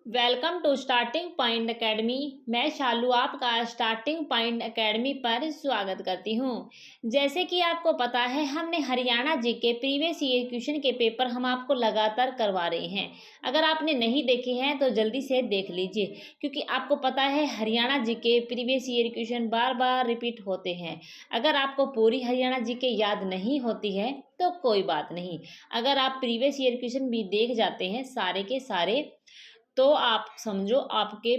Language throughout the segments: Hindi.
Welcome to Starting Point Academy. मैं शालू आपका स्टार्टिंग पॉइंट एकेडमी पर स्वागत करती हूं। जैसे कि आपको पता है, हमने Haryana GK previous year question के पेपर हम आपको लगातार करवा रहे हैं। अगर आपने नहीं देखे हैं तो जल्दी से देख लीजिए, क्योंकि आपको पता है Haryana GK previous year question बार बार रिपीट होते हैं। अगर आपको पूरी हरियाणा जीके याद नहीं होती है तो कोई बात नहीं, अगर आप प्रीवियस ईयर क्वेश्चन भी देख जाते हैं सारे के सारे, तो आप समझो आपके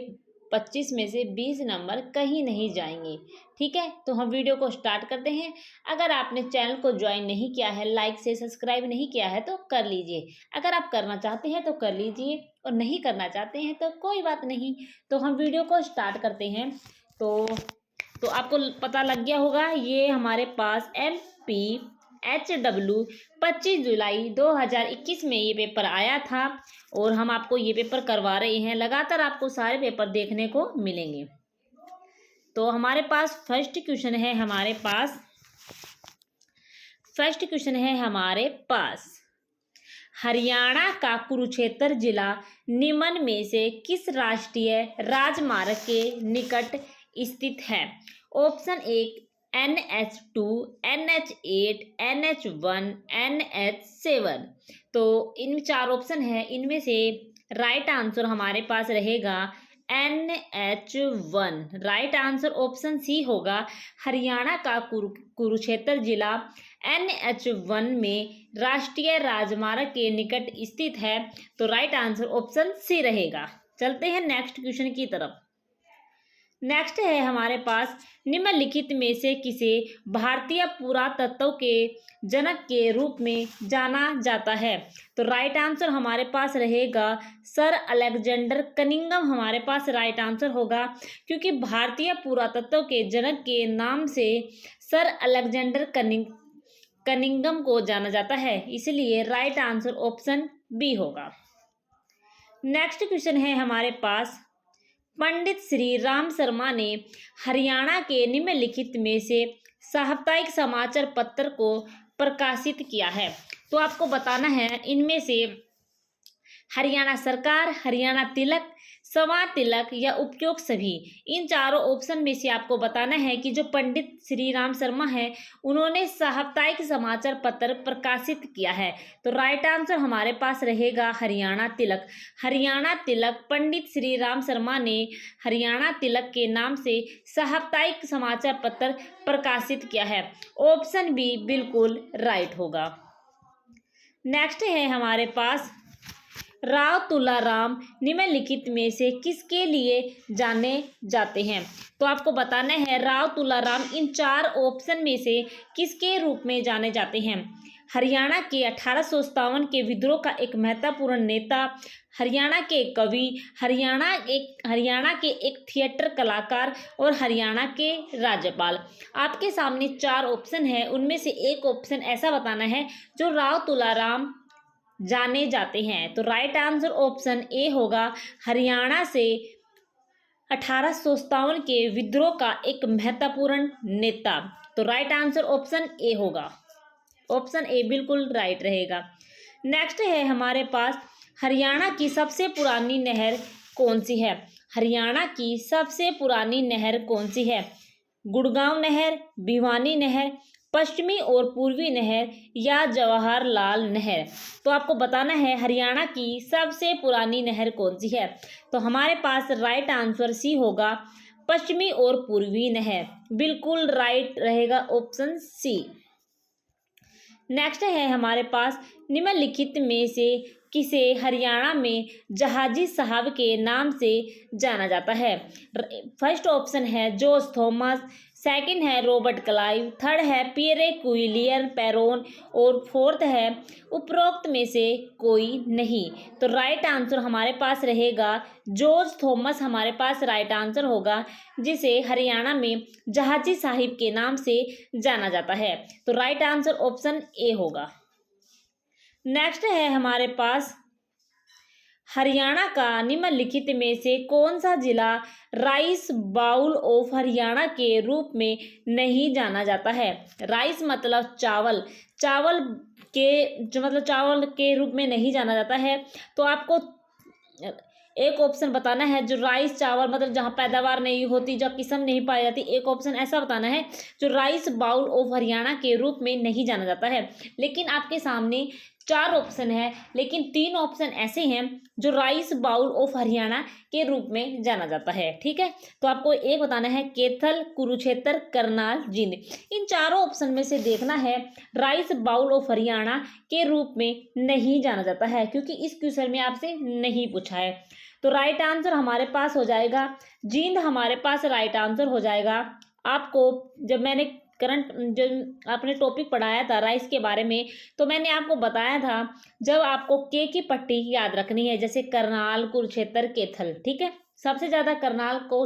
25 में से 20 नंबर कहीं नहीं जाएंगे। ठीक है, तो हम वीडियो को स्टार्ट करते हैं। अगर आपने चैनल को ज्वाइन नहीं किया है, लाइक से सब्सक्राइब नहीं किया है तो कर लीजिए। अगर आप करना चाहते हैं तो कर लीजिए, और नहीं करना चाहते हैं तो कोई बात नहीं। तो हम वीडियो को स्टार्ट करते हैं। तो आपको पता लग गया होगा, ये हमारे पास MPHW 25 जुलाई 2021 में ये पेपर आया था, और हम आपको ये पेपर करवा रहे हैं। लगातार आपको सारे पेपर देखने को मिलेंगे। तो हमारे पास फर्स्ट क्वेश्चन है हमारे पास हरियाणा का कुरुक्षेत्र जिला निम्न में से किस राष्ट्रीय राजमार्ग के निकट स्थित है? Option 1 NH2, NH8, NH1, NH7। तो इन चार ऑप्शन है, इनमें से राइट आंसर हमारे पास रहेगा NH1। Right answer option C होगा। हरियाणा का कुरुक्षेत्र जिला NH1 में राष्ट्रीय राजमार्ग के निकट स्थित है। तो राइट आंसर ऑप्शन सी रहेगा। चलते हैं नेक्स्ट क्वेश्चन की तरफ। नेक्स्ट है हमारे पास, निम्नलिखित में से किसे भारतीय पुरातत्व के जनक के रूप में जाना जाता है? तो राइट आंसर हमारे पास रहेगा सर अलेक्जेंडर कनिंघम। हमारे पास राइट आंसर होगा, क्योंकि भारतीय पुरातत्व के जनक के नाम से सर अलेक्जेंडर कनिंघम को जाना जाता है, इसलिए राइट आंसर ऑप्शन बी होगा। नेक्स्ट क्वेश्चन है हमारे पास, पंडित श्री राम शर्मा ने हरियाणा के निम्नलिखित में से साप्ताहिक समाचार पत्र को प्रकाशित किया है? तो आपको बताना है इनमें से हरियाणा सरकार, हरियाणा तिलक, समाज तिलक या उपयोग सभी। इन चारों ऑप्शन में से आपको बताना है कि जो पंडित श्री राम शर्मा है उन्होंने साप्ताहिक समाचार पत्र प्रकाशित किया है। तो राइट आंसर हमारे पास रहेगा हरियाणा तिलक। हरियाणा तिलक, पंडित श्री राम शर्मा ने हरियाणा तिलक के नाम से साप्ताहिक समाचार पत्र प्रकाशित किया है। ऑप्शन बी बिल्कुल राइट होगा। नेक्स्ट है हमारे पास, राव तुलाराम निम्नलिखित में से किसके लिए जाने जाते हैं? तो आपको बताना है राव तुलाराम इन चार ऑप्शन में से किसके रूप में जाने जाते हैं? हरियाणा के 1857 के विद्रोह का एक महत्वपूर्ण नेता, हरियाणा के कवि, हरियाणा के एक थिएटर कलाकार और हरियाणा के राज्यपाल। आपके सामने चार ऑप्शन है, उनमें से एक ऑप्शन ऐसा बताना है जो राव तुलाराम जाने जाते हैं। तो राइट आंसर ऑप्शन ए होगा, हरियाणा से 1857 के विद्रोह का एक महत्वपूर्ण नेता। तो राइट आंसर ऑप्शन ए होगा। ऑप्शन ए बिल्कुल राइट रहेगा। नेक्स्ट है हमारे पास, हरियाणा की सबसे पुरानी नहर कौन सी है? हरियाणा की सबसे पुरानी नहर कौन सी है? गुड़गांव नहर, भिवानी नहर, पश्चिमी और पूर्वी नहर या जवाहरलाल नहर? तो आपको बताना है हरियाणा की सबसे पुरानी नहर कौन सी है। तो हमारे पास राइट आंसर सी होगा, पश्चिमी और पूर्वी नहर। बिल्कुल राइट रहेगा ऑप्शन सी। नेक्स्ट है हमारे पास, निम्नलिखित में से किसे हरियाणा में जहाजी साहब के नाम से जाना जाता है? फर्स्ट ऑप्शन है जॉर्ज थॉमस, सेकंड है रॉबर्ट क्लाइव, थर्ड है पियरे क्विलियर पेरोन, और फोर्थ है उपरोक्त में से कोई नहीं। तो राइट आंसर हमारे पास रहेगा जॉर्ज थॉमस। हमारे पास राइट आंसर होगा, जिसे हरियाणा में जहाजी साहिब के नाम से जाना जाता है। तो राइट आंसर ऑप्शन ए होगा। नेक्स्ट है हमारे पास, हरियाणा का निम्नलिखित में से कौन सा जिला राइस बाउल ऑफ हरियाणा के रूप में नहीं जाना जाता है? राइस मतलब चावल, चावल के रूप में नहीं जाना जाता है। तो आपको एक ऑप्शन बताना है जो राइस चावल मतलब जहाँ पैदावार नहीं होती, जहाँ किस्म नहीं पाई जाती। एक ऑप्शन ऐसा बताना है जो राइस बाउल ऑफ हरियाणा के रूप में नहीं जाना जाता है। लेकिन आपके सामने 4 ऑप्शन है, लेकिन 3 ऑप्शन ऐसे हैं जो राइस बाउल ऑफ हरियाणा के रूप में जाना जाता है। ठीक है, तो आपको एक बताना है कैथल, कुरुक्षेत्र, करनाल, जींद। इन चारों ऑप्शन में से देखना है राइस बाउल ऑफ हरियाणा के रूप में नहीं जाना जाता है, क्योंकि इस क्वेश्चन में आपसे नहीं पूछा है। तो राइट आंसर हमारे पास हो जाएगा जींद, हमारे पास राइट आंसर हो जाएगा। आपको जब मैंने करंट जो आपने टॉपिक पढ़ाया था राइस के बारे में, तो मैंने आपको बताया था जब आपको के की पट्टी याद रखनी है, जैसे करनाल, कुरुक्षेत्र, कैथल। ठीक है, सबसे ज़्यादा करनाल को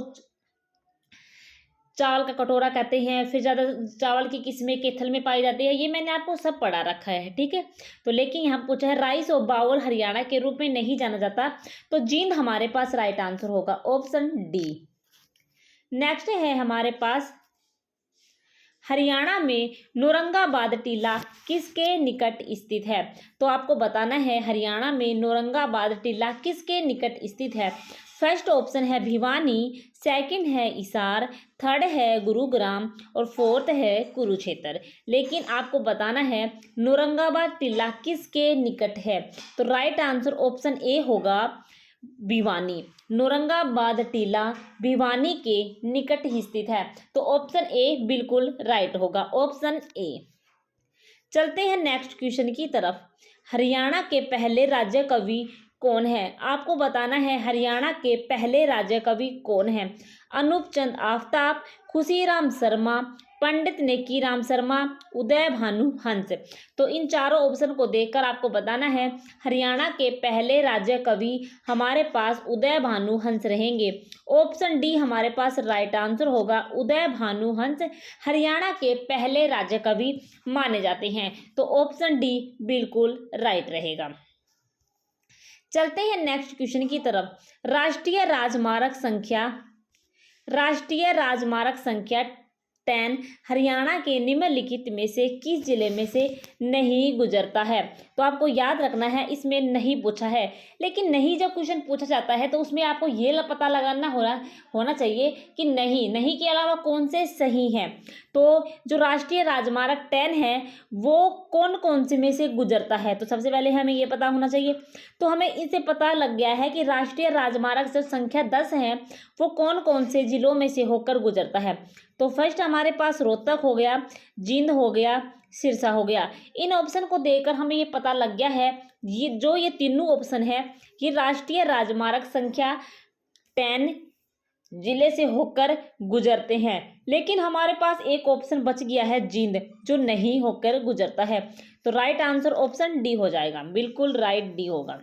चावल का कटोरा कहते हैं, फिर ज़्यादा चावल की किस्में कैथल में पाई जाती है, ये मैंने आपको सब पढ़ा रखा है। ठीक है, तो लेकिन यहाँ पूछा है राइस और बाउल हरियाणा के रूप में नहीं जाना जाता, तो जींद हमारे पास राइट आंसर होगा, ऑप्शन डी। नेक्स्ट है हमारे पास हरियाणा में नौरंगाबाद टीला किसके निकट स्थित है। तो आपको बताना है हरियाणा में नौरंगाबाद टीला किसके निकट स्थित है। फर्स्ट ऑप्शन है भिवानी, सेकंड है हिसार, थर्ड है गुरुग्राम और फोर्थ है कुरुक्षेत्र। लेकिन आपको बताना है नौरंगाबाद टीला किसके निकट है। तो राइट आंसर ऑप्शन ए होगा भिवानी। नौरंगाबाद टीला भिवानी के निकट ही स्थित है, तो ऑप्शन ए बिल्कुल राइट होगा, ऑप्शन ए। चलते हैं नेक्स्ट क्वेश्चन की तरफ। हरियाणा के पहले राज्य कवि कौन है। आपको बताना है हरियाणा के पहले राज्य कवि कौन है। अनूप चंद आफ्ताब, खुशीराम शर्मा, पंडित नेकीराम शर्मा, उदय भानु हंस। तो इन चारों ऑप्शन को देखकर आपको बताना है हरियाणा के पहले राज्य कवि हमारे पास उदय भानु हंस रहेंगे। ऑप्शन डी हमारे पास राइट आंसर होगा, उदय भानु हंस हरियाणा के पहले राज्य कवि माने जाते हैं, तो ऑप्शन डी बिल्कुल राइट रहेगा। चलते हैं नेक्स्ट क्वेश्चन की तरफ। राष्ट्रीय राजमार्ग संख्या 10 हरियाणा के निम्नलिखित में से किस जिले में से नहीं गुजरता है। तो आपको याद रखना है इसमें नहीं पूछा है, लेकिन नहीं जब क्वेश्चन पूछा जाता है तो उसमें आपको ये पता लगाना होना चाहिए कि नहीं के अलावा कौन से सही हैं। तो जो राष्ट्रीय राजमार्ग 10 है वो कौन कौन से में से गुजरता है, तो सबसे पहले हमें ये पता होना चाहिए। तो हमें इससे पता लग गया है कि राष्ट्रीय राजमार्ग जो संख्या 10 है वो कौन कौन से जिलों में से होकर गुजरता है। तो फर्स्ट हमारे पास रोहतक हो गया, जींद हो गया, सिरसा हो गया। इन ऑप्शन को देखकर हमें ये पता लग गया है ये तीनों ऑप्शन है ये राष्ट्रीय राजमार्ग संख्या 10 जिले से होकर गुजरते हैं। लेकिन हमारे पास एक ऑप्शन बच गया है जींद, जो नहीं होकर गुजरता है। तो राइट आंसर ऑप्शन डी हो जाएगा, बिल्कुल राइट डी होगा।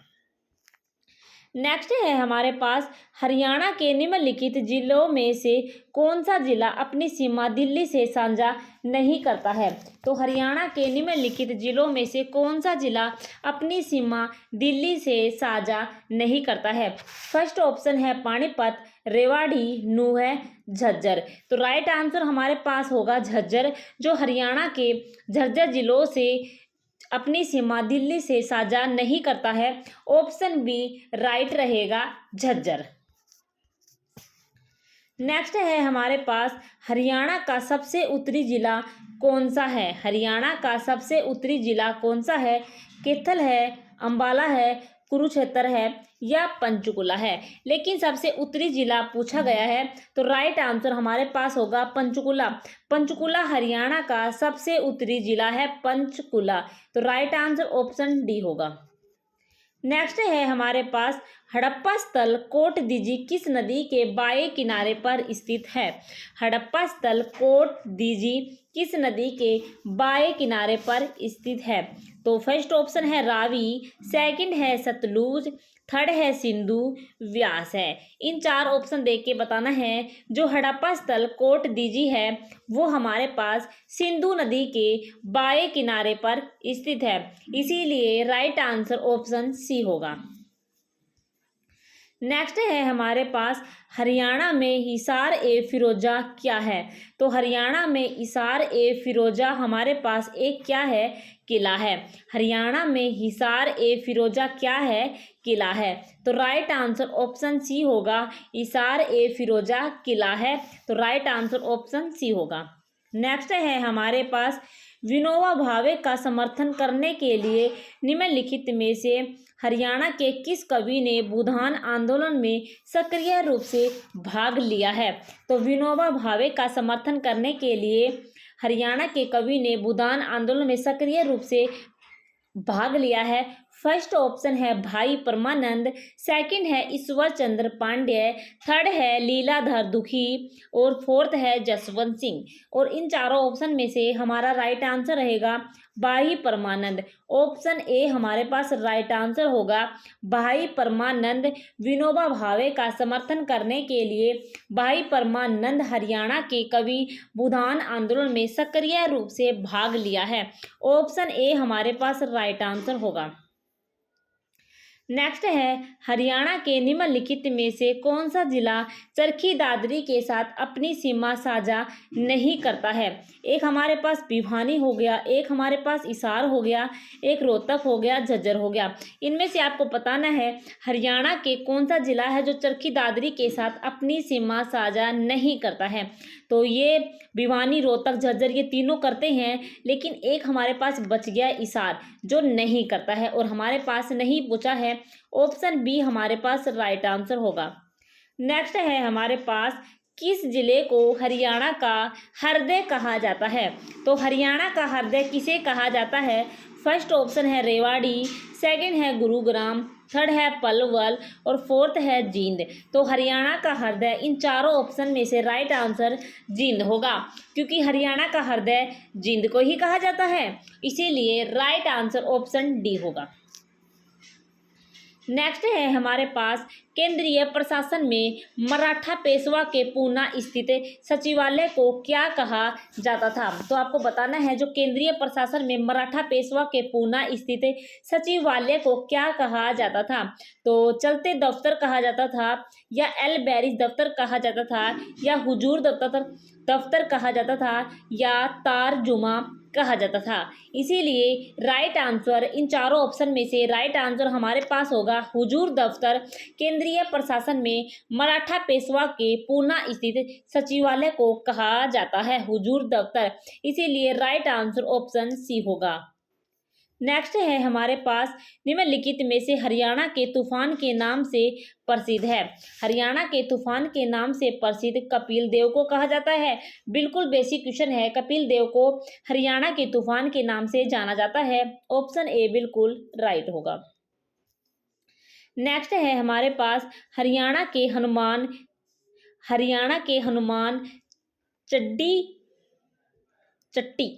नेक्स्ट है हमारे पास हरियाणा के निम्नलिखित जिलों में से कौन सा जिला अपनी सीमा दिल्ली से साझा नहीं करता है। तो हरियाणा के निम्नलिखित जिलों में से कौन सा जिला अपनी सीमा दिल्ली से साझा नहीं करता है। फर्स्ट ऑप्शन है पानीपत, रेवाड़ी, नूंह, झज्जर। तो राइट आंसर हमारे पास होगा झज्जर, जो हरियाणा के झज्जर जिलों से अपनी सीमा दिल्ली से साझा नहीं करता है। ऑप्शन बी राइट रहेगा, झज्जर। नेक्स्ट है हमारे पास हरियाणा का सबसे उत्तरी जिला कौन सा है। हरियाणा का सबसे उत्तरी जिला कौन सा है। कैथल है, अंबाला है, कुरुक्षेत्र है या पंचकुला है। लेकिन सबसे उत्तरी जिला पूछा गया है, तो राइट आंसर हमारे पास होगा पंचकुला। पंचकुला हरियाणा का सबसे उत्तरी जिला है, पंचकुला। तो राइट आंसर ऑप्शन डी होगा। नेक्स्ट है हमारे पास हड़प्पा स्थल कोट दीजी किस नदी के बाएं किनारे पर स्थित है। हड़प्पा स्थल कोट दीजी किस नदी के बाएं किनारे पर स्थित है। तो फर्स्ट ऑप्शन है रावी, सेकंड है सतलुज, थर्ड है सिंधु, व्यास है। इन चार ऑप्शन देख के बताना है जो हड़प्पा स्थल कोट दीजी है वो हमारे पास सिंधु नदी के बाएं किनारे पर स्थित है, इसीलिए राइट आंसर ऑप्शन सी होगा। नेक्स्ट है हमारे पास हरियाणा में हिसार ए फिरोजा क्या है। तो हरियाणा में हिसार ए फिरोजा हमारे पास एक क्या है, किला है। हरियाणा में हिसार ए फिरोजा क्या है, किला है। तो राइट आंसर ऑप्शन सी होगा, इसार ए फिरोजा किला है। तो राइट आंसर ऑप्शन सी होगा। नेक्स्ट है हमारे पास, विनोबा भावे का समर्थन करने के लिए निम्नलिखित में से हरियाणा के किस कवि ने भूदान आंदोलन में सक्रिय रूप से भाग लिया है। तो विनोबा भावे का समर्थन करने के लिए हरियाणा के कवि ने भूदान आंदोलन में सक्रिय रूप से भाग लिया है। फर्स्ट ऑप्शन है भाई परमानंद, सेकंड है ईश्वर चंद्र पांड्य, थर्ड है लीलाधर दुखी और फोर्थ है जसवंत सिंह। और इन चारों ऑप्शन में से हमारा राइट आंसर रहेगा भाई परमानंद। ऑप्शन ए हमारे पास राइट आंसर होगा, भाई परमानंद। विनोबा भावे का समर्थन करने के लिए भाई परमानंद हरियाणा के कवि भूदान आंदोलन में सक्रिय रूप से भाग लिया है। ऑप्शन ए हमारे पास राइट आंसर होगा। नेक्स्ट है, हरियाणा के निम्नलिखित में से कौन सा जिला चरखी दादरी के साथ अपनी सीमा साझा नहीं करता है। एक हमारे पास भिवानी हो गया, एक हमारे पास हिसार हो गया, एक रोहतक हो गया, झज्जर हो गया। इनमें से आपको बताना है हरियाणा के कौन सा जिला है जो चरखी दादरी के साथ अपनी सीमा साझा नहीं करता है। तो ये भिवानी, रोहतक, झज्जर ये तीनों करते हैं, लेकिन एक हमारे पास बच गया हिसार जो नहीं करता है और हमारे पास नहीं पूछा है। ऑप्शन बी हमारे पास राइट आंसर होगा। नेक्स्ट है हमारे पास, किस जिले को हरियाणा का हृदय कहा जाता है। तो हरियाणा का हृदय किसे कहा जाता है। फर्स्ट ऑप्शन है रेवाड़ी, सेकंड है गुरुग्राम, थर्ड है पलवल और फोर्थ है जींद। तो हरियाणा का हृदय इन चारों ऑप्शन में से राइट आंसर जींद होगा, क्योंकि हरियाणा का हृदय जींद को ही कहा जाता है, इसीलिए राइट आंसर ऑप्शन डी होगा। नेक्स्ट है हमारे पास, केंद्रीय प्रशासन में मराठा पेशवा के पूना स्थित सचिवालय को क्या कहा जाता था। तो आपको बताना है जो केंद्रीय प्रशासन में मराठा पेशवा के पूना स्थित सचिवालय को क्या कहा जाता था। तो चलते दफ्तर कहा जाता था, या एल बैरिज दफ्तर कहा जाता था, या हुजूर दफ्तर कहा जाता था, या तारजुमा कहा जाता था। इसीलिए राइट आंसर इन चारों ऑप्शन में से राइट आंसर हमारे पास होगा हुजूर दफ्तर। केंद्रीय प्रशासन में मराठा पेशवा के पूना स्थित सचिवालय को कहा जाता है हुजूर दफ्तर, इसीलिए राइट आंसर ऑप्शन सी होगा। नेक्स्ट है हमारे पास, निम्नलिखित में से हरियाणा के तूफान के नाम से प्रसिद्ध है। हरियाणा के तूफान के नाम से प्रसिद्ध कपिल देव को कहा जाता है। बिल्कुल बेसिक क्वेश्चन है, कपिल देव को हरियाणा के तूफान के नाम से जाना जाता है। ऑप्शन ए बिल्कुल राइट होगा। नेक्स्ट है हमारे पास, हरियाणा के हनुमान चट्टी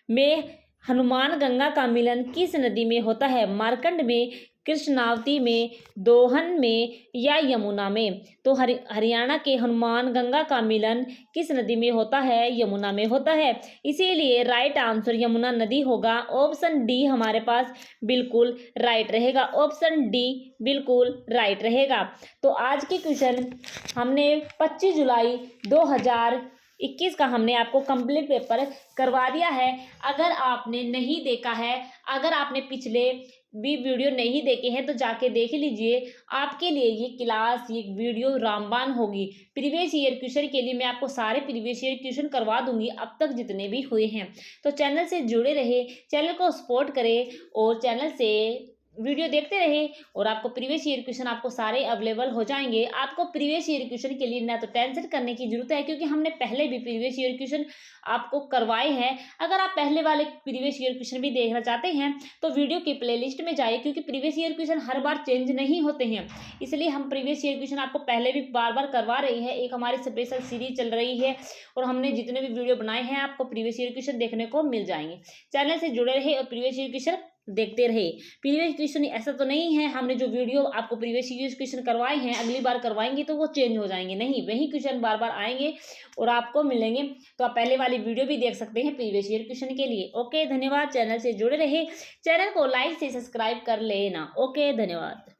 में हनुमान गंगा का मिलन किस नदी में होता है। मार्कंड में, कृष्णावती में, दोहन में या यमुना में। तो हरियाणा के हनुमान गंगा का मिलन किस नदी में होता है, यमुना में होता है, इसीलिए राइट आंसर यमुना नदी होगा। ऑप्शन डी हमारे पास बिल्कुल राइट रहेगा। ऑप्शन डी बिल्कुल राइट रहेगा। तो आज के क्वेश्चन हमने 25 जुलाई 2021 का हमने आपको कंप्लीट पेपर करवा दिया है। अगर आपने नहीं देखा है, अगर आपने पिछले भी वीडियो नहीं देखे हैं तो जाके देख लीजिए। आपके लिए ये क्लास, ये वीडियो रामबाण होगी। प्रीवियस ईयर क्वेश्चन के लिए मैं आपको सारे प्रीवियस ईयर क्वेश्चन करवा दूंगी अब तक जितने भी हुए हैं। तो चैनल से जुड़े रहे, चैनल को सपोर्ट करें और चैनल से वीडियो देखते रहे और आपको प्रीवियस ईयर क्वेश्चन आपको सारे अवेलेबल हो जाएंगे। आपको प्रीवियस ईयर क्वेश्चन के लिए ना तो टेंशन करने की जरूरत है, क्योंकि हमने पहले भी प्रीवियस ईयर क्वेश्चन आपको करवाए हैं। अगर आप पहले वाले प्रीवियस ईयर क्वेश्चन भी देखना चाहते हैं तो वीडियो की प्लेलिस्ट में जाइए, क्योंकि प्रीवियस ईयर क्वेश्चन हर बार चेंज नहीं होते हैं, इसलिए हम प्रीवियस ईयर क्वेश्चन आपको पहले भी बार बार करवा रही है। एक हमारी स्पेशल सीरीज चल रही है और हमने जितने भी वीडियो बनाए हैं आपको प्रीवियस ईयर क्वेश्चन देखने को मिल जाएंगे। चैनल से जुड़े रहे और प्रीवियस ईयर क्वेश्चन देखते रहे। प्रीवियस क्वेश्चन ऐसा तो नहीं है हमने जो वीडियो आपको प्रीवियस ईयर क्वेश्चन करवाए हैं अगली बार करवाएंगे तो वो चेंज हो जाएंगे, नहीं, वही क्वेश्चन बार बार आएंगे और आपको मिलेंगे। तो आप पहले वाली वीडियो भी देख सकते हैं प्रीवियस ईयर क्वेश्चन के लिए। ओके, धन्यवाद। चैनल से जुड़े रहे, चैनल को लाइक से सब्सक्राइब कर लेना। ओके, धन्यवाद।